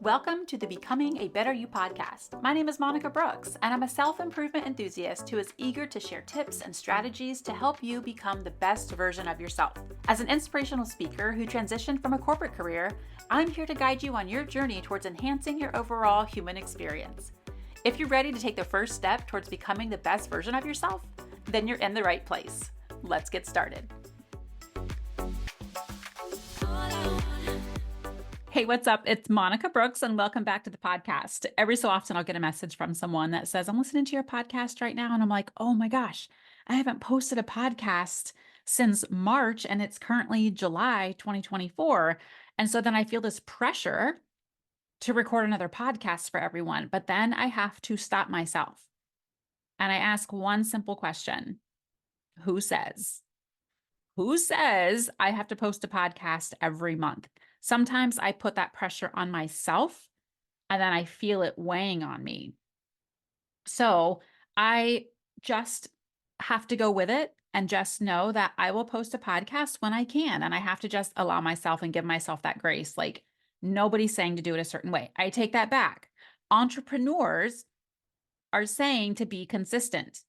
Welcome to the Becoming a Better You podcast. My name is Monica Brooks, and I'm a self-improvement enthusiast who is eager to share tips and strategies to help you become the best version of yourself. As an inspirational speaker who transitioned from a corporate career, I'm here to guide you on your journey towards enhancing your overall human experience. If you're ready to take the first step towards becoming the best version of yourself, then you're in the right place. Let's get started. Hey, what's up? It's Monica Brooks, and welcome back to the podcast. Every so often, I'll get a message from someone that says, I'm listening to your podcast right now. And I'm like, oh my gosh, I haven't posted a podcast since March, and it's currently July 2024. And so then I feel this pressure to record another podcast for everyone. But then I have to stop myself. And I ask one simple question. Who says I have to post a podcast every month? Sometimes I put that pressure on myself and then I feel it weighing on me. So I just have to go with it and just know that I will post a podcast when I can. And I have to just allow myself and give myself that grace. Like, nobody's saying to do it a certain way. I take that back. Entrepreneurs are saying to be consistent.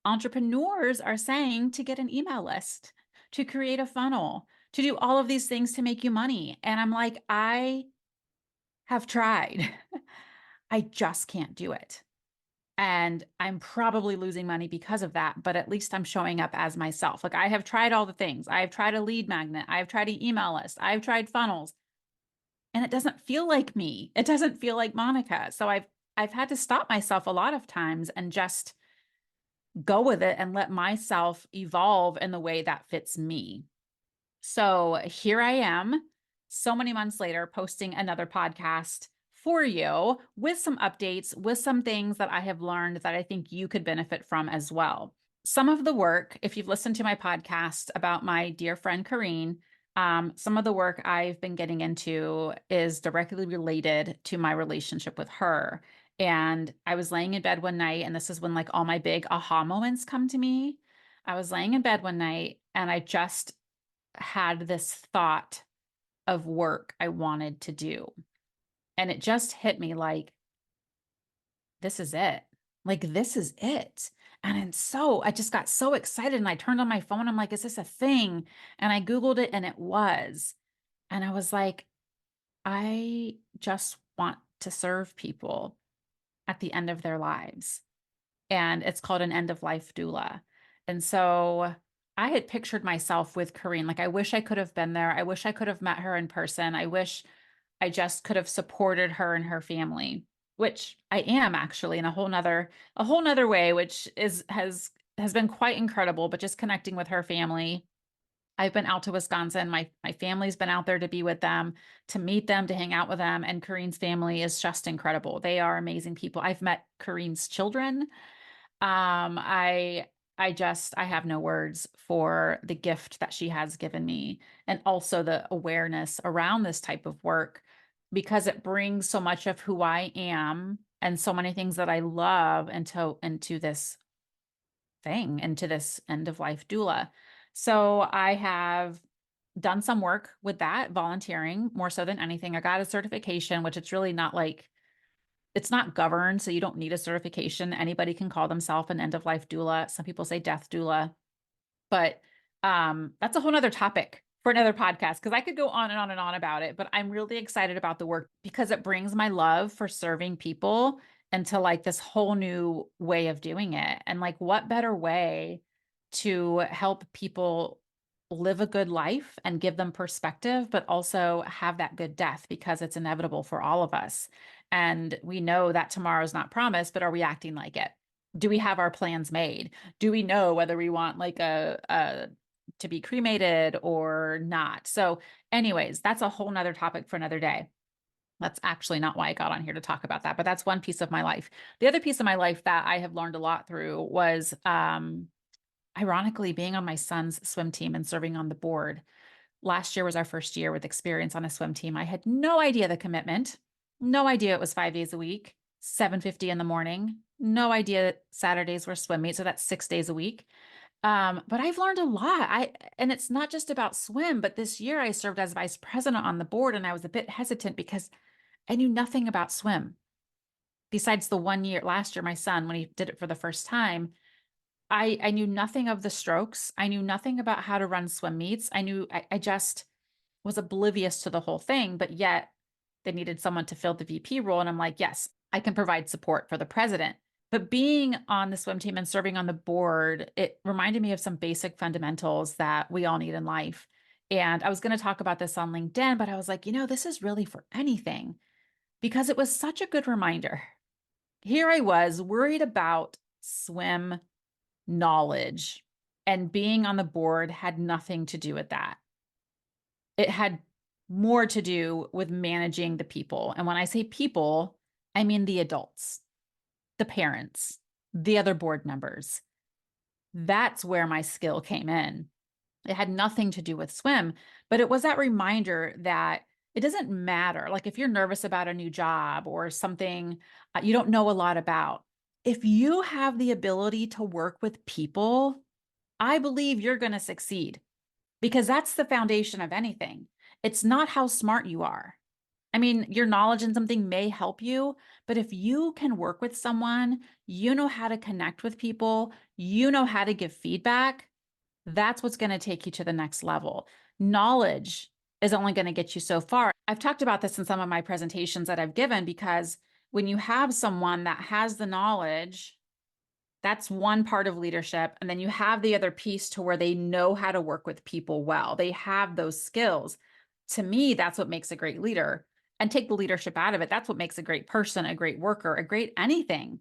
Entrepreneurs are saying to get an email list, to create a funnel, to do all of these things to make you money. And I'm like, I have tried. I just can't do it. And I'm probably losing money because of that, but at least I'm showing up as myself. Like, I have tried all the things. I've tried a lead magnet. I've tried an email list. I've tried funnels. And it doesn't feel like me. It doesn't feel like Monica. So I've had to stop myself a lot of times and just go with it and let myself evolve in the way that fits me. So here I am, so many months later, posting another podcast for you with some updates, with some things that I have learned that I think you could benefit from as well. Some of the work, if you've listened to my podcast about my dear friend Kareen, some of the work I've been getting into is directly related to my relationship with her. And I was laying in bed one night, and this is when like all my big aha moments come to me. I was laying in bed one night and I just had this thought of work I wanted to do. And it just hit me like, this is it. Like, this is it. And so I just got so excited and I turned on my phone. I'm like, is this a thing? And I Googled it and it was. And I was like, I just want to serve people at the end of their lives. And it's called an end of life doula. And so I had pictured myself with Kareen. Like, I wish I could have been there. I wish I could have met her in person. I wish I just could have supported her and her family, which I am actually in a whole nother way, which has been quite incredible. But just connecting with her family. I've been out to Wisconsin. My family's been out there to be with them, to meet them, to hang out with them. And Kareen's family is just incredible. They are amazing people. I've met Kareen's children. I have no words for the gift that she has given me, and also the awareness around this type of work, because it brings so much of who I am and so many things that I love into this thing, into this end of life doula. So I have done some work with that, volunteering more so than anything. I got a certification, which it's really not like, it's not governed, so you don't need a certification. Anybody can call themselves an end of life doula. Some people say death doula, but that's a whole nother topic for another podcast, because I could go on and on and on about it. But I'm really excited about the work because it brings my love for serving people into like this whole new way of doing it. And like, what better way to help people live a good life and give them perspective, but also have that good death, because it's inevitable for all of us. And we know that tomorrow's not promised, but are we acting like it? Do we have our plans made? Do we know whether we want like to be cremated or not? So anyways, that's a whole nother topic for another day. That's actually not why I got on here to talk about that, but that's one piece of my life. The other piece of my life that I have learned a lot through was, ironically, being on my son's swim team and serving on the board. Last year was our first year with experience on a swim team. I had no idea the commitment, no idea it was 5 days a week, 7:50 in the morning, no idea that Saturdays were swim meet. So that's 6 days a week. But I've learned a lot. And it's not just about swim, but this year I served as vice president on the board, and I was a bit hesitant because I knew nothing about swim. Besides the 1 year, last year, my son, when he did it for the first time, I knew nothing of the strokes. I knew nothing about how to run swim meets. I just was oblivious to the whole thing, but yet they needed someone to fill the VP role. And I'm like, yes, I can provide support for the president. But being on the swim team and serving on the board, it reminded me of some basic fundamentals that we all need in life. And I was going to talk about this on LinkedIn, but I was like, this is really for anything because it was such a good reminder. Here I was worried about swim knowledge, and being on the board had nothing to do with that. It had more to do with managing the people. And when I say people, I mean the adults, the parents, the other board members. That's where my skill came in. It had nothing to do with swim, but it was that reminder that it doesn't matter. Like if you're nervous about a new job or something you don't know a lot about, if you have the ability to work with people, I believe you're going to succeed because that's the foundation of anything. It's not how smart you are. I mean, your knowledge in something may help you, but if you can work with someone, you know how to connect with people, you know how to give feedback, that's what's going to take you to the next level. Knowledge is only going to get you so far. I've talked about this in some of my presentations that I've given because when you have someone that has the knowledge, that's one part of leadership. And then you have the other piece to where they know how to work with people well. They have those skills. To me, that's what makes a great leader. And take the leadership out of it. That's what makes a great person, a great worker, a great anything.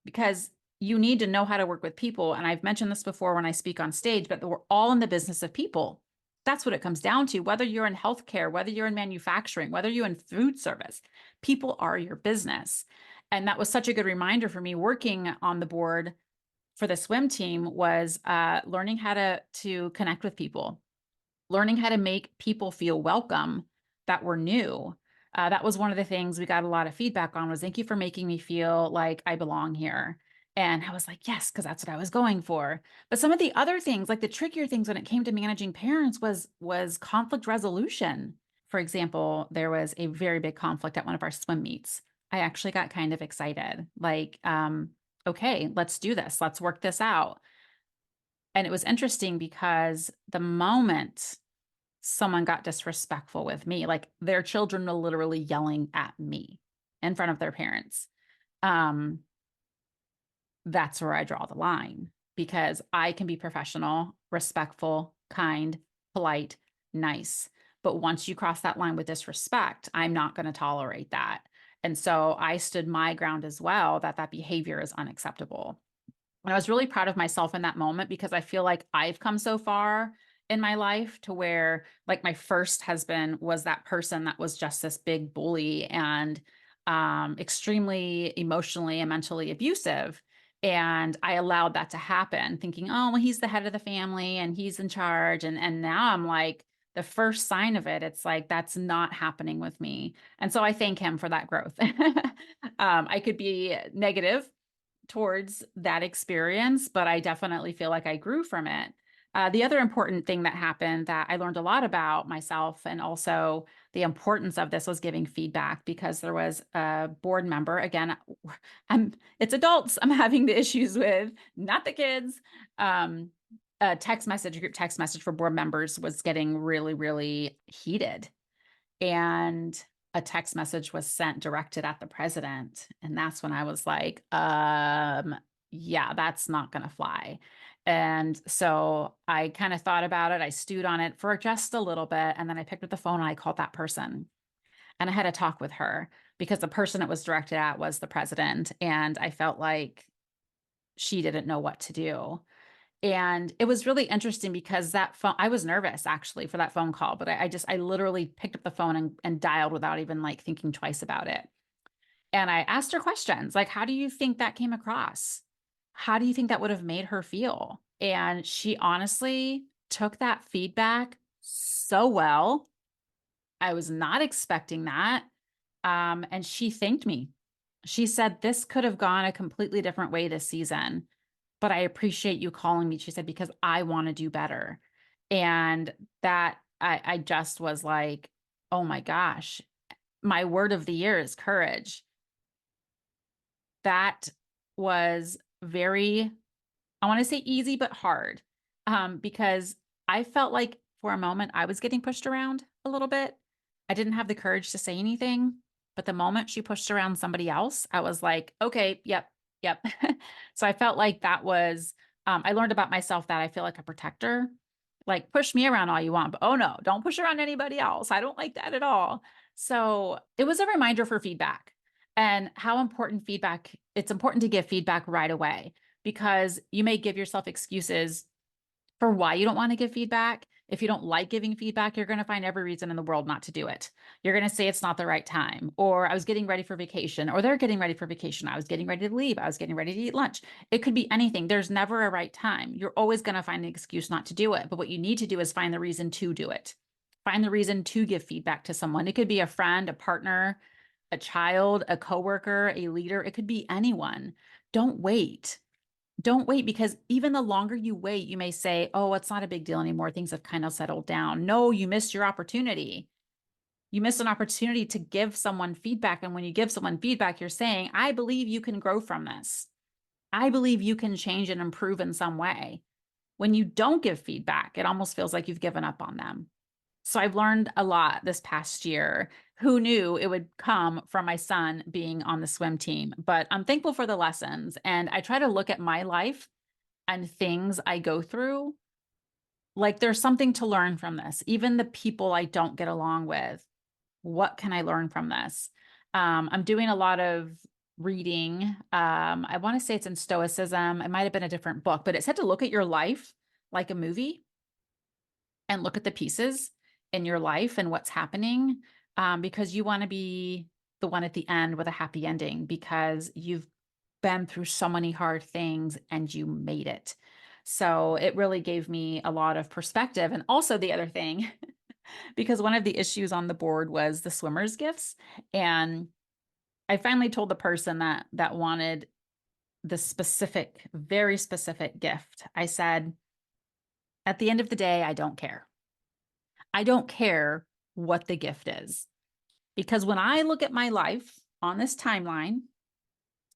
Because you need to know how to work with people. And I've mentioned this before when I speak on stage, but we're all in the business of people. That's what it comes down to. Whether you're in healthcare, whether you're in manufacturing, whether you're in food service, people are your business. And that was such a good reminder for me working on the board for the swim team was learning how to connect with people, learning how to make people feel welcome that were new. That was one of the things we got a lot of feedback on was thank you for making me feel like I belong here. And I was like, yes, because that's what I was going for. But some of the other things, like the trickier things when it came to managing parents was conflict resolution. For example, there was a very big conflict at one of our swim meets. I actually got kind of excited, like, okay, let's do this. Let's work this out. And it was interesting because the moment someone got disrespectful with me, like their children were literally yelling at me in front of their parents. Um, that's where I draw the line because I can be professional, respectful, kind, polite, nice. But once you cross that line with disrespect, I'm not going to tolerate that. And so I stood my ground as well that that behavior is unacceptable. And I was really proud of myself in that moment because I feel like I've come so far in my life to where like my first husband was that person that was just this big bully and extremely emotionally and mentally abusive. And I allowed that to happen, thinking, oh, well, he's the head of the family and he's in charge. And now I'm like, the first sign of it, it's like that's not happening with me. And so I thank him for that growth. I could be negative towards that experience, but I definitely feel like I grew from it. The other important thing that happened that I learned a lot about myself and also the importance of this was giving feedback because there was a board member, again, it's adults I'm having the issues with, not the kids. A group text message for board members was getting really, really heated. And a text message was sent directed at the president. And that's when I was like, yeah, that's not going to fly. And so I kind of thought about it. I stewed on it for just a little bit. And then I picked up the phone and I called that person. And I had a talk with her because the person it was directed at was the president. And I felt like she didn't know what to do. And it was really interesting because that phone, I was nervous actually for that phone call, but I literally picked up the phone and dialed without even like thinking twice about it. And I asked her questions like, how do you think that came across? How do you think that would have made her feel? And she honestly took that feedback so well. I was not expecting that. And she thanked me. She said, this could have gone a completely different way this season, but I appreciate you calling me. She said, because I want to do better. And that I just was like, oh my gosh. my word of the year is courage. That was very, I want to say easy, but hard, because I felt like for a moment I was getting pushed around a little bit. I didn't have the courage to say anything, but the moment she pushed around somebody else, I was like, okay, yep, yep. So I felt like that was, I learned about myself that I feel like a protector. Like, push me around all you want, but oh no, don't push around anybody else. I don't like that at all. So it was a reminder for feedback and how important feedback, it's important to give feedback right away, because you may give yourself excuses for why you don't want to give feedback. If you don't like giving feedback, you're going to find every reason in the world not to do it. You're going to say it's not the right time, or I was getting ready for vacation, or they're getting ready for vacation. I was getting ready to leave. I was getting ready to eat lunch. It could be anything. There's never a right time. You're always going to find an excuse not to do it. But what you need to do is find the reason to do it. Find the reason to give feedback to someone. It could be a friend, a partner, a child, a coworker, a leader. It could be anyone. Don't wait. Don't wait, because even the longer you wait, you may say, oh, it's not a big deal anymore. Things have kind of settled down. No, you missed your opportunity. You missed an opportunity to give someone feedback. And when you give someone feedback, you're saying, I believe you can grow from this. I believe you can change and improve in some way. When you don't give feedback, it almost feels like you've given up on them. So I've learned a lot this past year. Who knew it would come from my son being on the swim team? But I'm thankful for the lessons. And I try to look at my life and things I go through like there's something to learn from this. Even the people I don't get along with, what can I learn from this? I'm doing a lot of reading. I want to say it's in Stoicism. It might have been a different book, but it said to look at your life like a movie and look at the pieces in your life and what's happening, because you want to be the one at the end with a happy ending, because you've been through so many hard things and you made it. So it really gave me a lot of perspective. And also the other thing, because one of the issues on the board was the swimmer's gifts. And I finally told the person that wanted the specific, very specific gift. I said, at the end of the day, I don't care. I don't care what the gift is. Because when I look at my life on this timeline,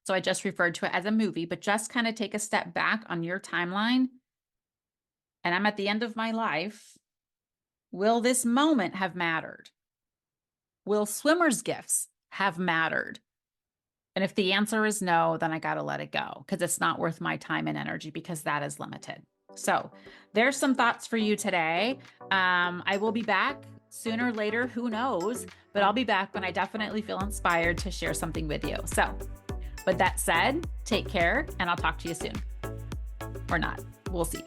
so I just referred to it as a movie, but just kind of take a step back on your timeline, and I'm at the end of my life, will this moment have mattered? Will swimmer's gifts have mattered? And if the answer is no, then I got to let it go, because it's not worth my time and energy, because that is limited. So there's some thoughts for you today. I will be back sooner or later, who knows, but I'll be back when I definitely feel inspired to share something with you. So with that said, take care, and I'll talk to you soon. Or not. We'll see.